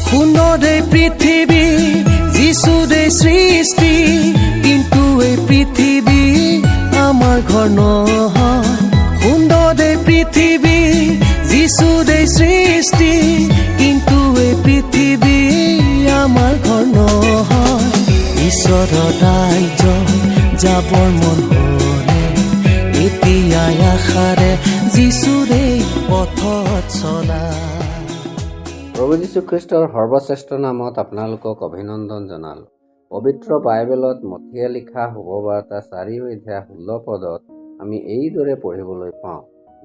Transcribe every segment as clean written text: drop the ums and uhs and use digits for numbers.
সুন্দৰ এই পৃথিৱী, যিশুৰে সৃষ্টি, কিন্তু এই পৃথিৱী আমাৰ ঘৰ নহয়। সুন্দৰ এই পৃথিৱী, যিশুৰে সৃষ্টি, কিন্তু এই পৃথিৱী আমাৰ ঘৰ নহয়। ঈশ্বৰৰ ৰাজ্য যাবৰ মন হ'লে এতিয়াই আশাৰে যিশুৰে পথত চলা। প্ৰভু যীশুখ্ৰীষ্টৰ সৰ্বশ্ৰেষ্ঠ নামত আপোনালোকক অভিনন্দন জনালোঁ। পবিত্ৰ বাইবেলত মথিয়ে লিখা শুভবাৰ্তা 4 অধ্যায় 16 পদত আমি এইদৰে পঢ়িবলৈ পাওঁ,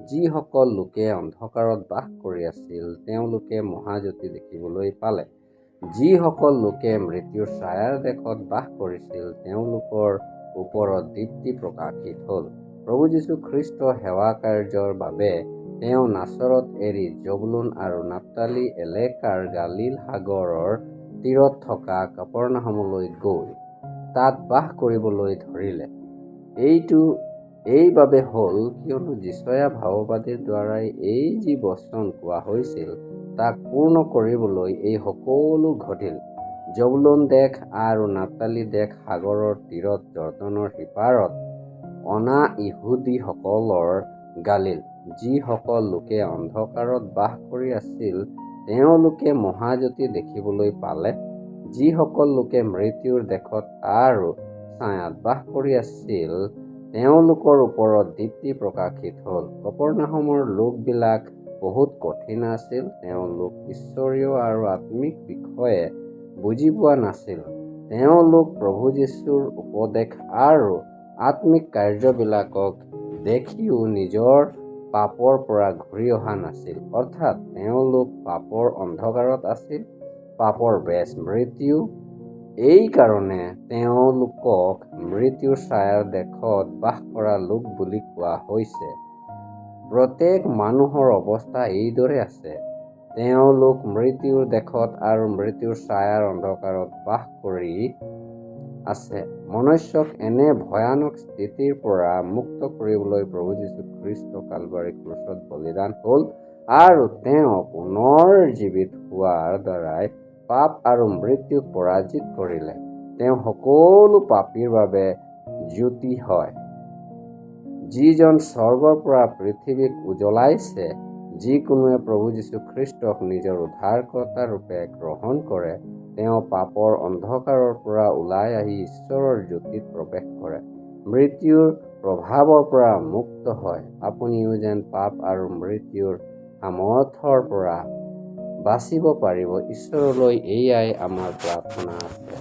যিসকল লোকে অন্ধকাৰত বাস কৰি আছিল তেওঁলোকে মহাজ্যোতি দেখিবলৈ পালে। যিসকল লোকে মৃত্যুৰ ছায়াৰ দেশত বাস কৰিছিল তেওঁলোকৰ ওপৰত দীপ্তি প্ৰকাশিত হ'ল। প্ৰভু যীশুখ্ৰীষ্ট সেৱা কাৰ্যৰ বাবে তেওঁ নাচৰত এৰি জবুলুন আৰু নাফতালী এলেকাৰ গালিল সাগৰৰ তীৰত থকা কাপৰনাহমলৈ গৈ তাত বাস কৰিবলৈ ধৰিলে। এইটো এইবাবে হ'ল কিয়নো যিশয়া ভাৱবাদীৰ দ্বাৰাই এই যি বচন কোৱা হৈছিল তাক পূৰ্ণ কৰিবলৈ এই সকলো ঘটিল। জবুলুন দেশ আৰু নাফতালী দেশ সাগৰৰ তীৰত জৰ্দানৰ সিপাৰত অনা ইহুদীসকলৰ গালিল। যিসকল লোকে অন্ধকাৰত বাস কৰি আছিল তেওঁলোকে মহাজ্যোতি দেখিবলৈ পালে। যিসকল লোকে মৃত্যুৰ দেশত আৰু ছায়াত বাস কৰি আছিল তেওঁলোকৰ ওপৰত দীপ্তি প্ৰকাশিত হ'ল। কপৰনাহমৰ লোকবিলাক বহুত কঠিন আছিল। তেওঁলোক ঈশ্বৰীয় আৰু আত্মিক বিষয়ে বুজি পোৱা নাছিল। তেওঁলোক প্ৰভু যীশুৰ উপদেশ আৰু আত্মিক কাৰ্যবিলাকক দেখিও নিজৰ পাপৰ পৰা ঘূৰি অহা নাছিল। অৰ্থাৎ তেওঁলোক পাপৰ অন্ধকাৰত আছিল, পাপৰ বেজ মৃত্যু। এই কাৰণে তেওঁলোকক মৃত্যুৰ ছায়াৰ দেশত বাস কৰা লোক বুলি কোৱা হৈছে। প্ৰত্যেক মানুহৰ অৱস্থা এইদৰে আছে। তেওঁলোক মৃত্যুৰ দেশত আৰু মৃত্যুৰ ছায়াৰ অন্ধকাৰত বাস কৰি আছে। মনুষ্যক এনে ভয়ানক স্থিতিৰ পৰা মুক্ত কৰিবলৈ প্ৰভু যীশুখ্ৰীষ্ট কালবাৰী ক্ৰুচত বলিদান হ'ল আৰু তেওঁ পুনৰ জীৱিত হোৱাৰ দ্বাৰাই পাপ আৰু মৃত্যুক পৰাজিত কৰিলে। তেওঁ সকলো পাপীৰ বাবে জ্যোতি হয়, যিজন স্বৰ্গৰ পৰা পৃথিৱীক উজলাইছে। যিকোনোৱে প্ৰভু যীশুখ্ৰীষ্টক নিজৰ উদ্ধাৰকৰ্তা ৰূপে গ্ৰহণ কৰে তেওঁ পাপৰ অন্ধকাৰৰ পৰা ওলাই আহি ঈশ্বৰৰ জ্যোতিত প্ৰৱেশ কৰে, মৃত্যুৰ প্ৰভাৱৰ পৰা মুক্ত হয়। আপুনিও যেন পাপ আৰু মৃত্যুৰ সামৰ্থৰ পৰা বাচিব পাৰিব, ঈশ্বৰলৈ এয়াই আমাৰ প্ৰাৰ্থনা আছে।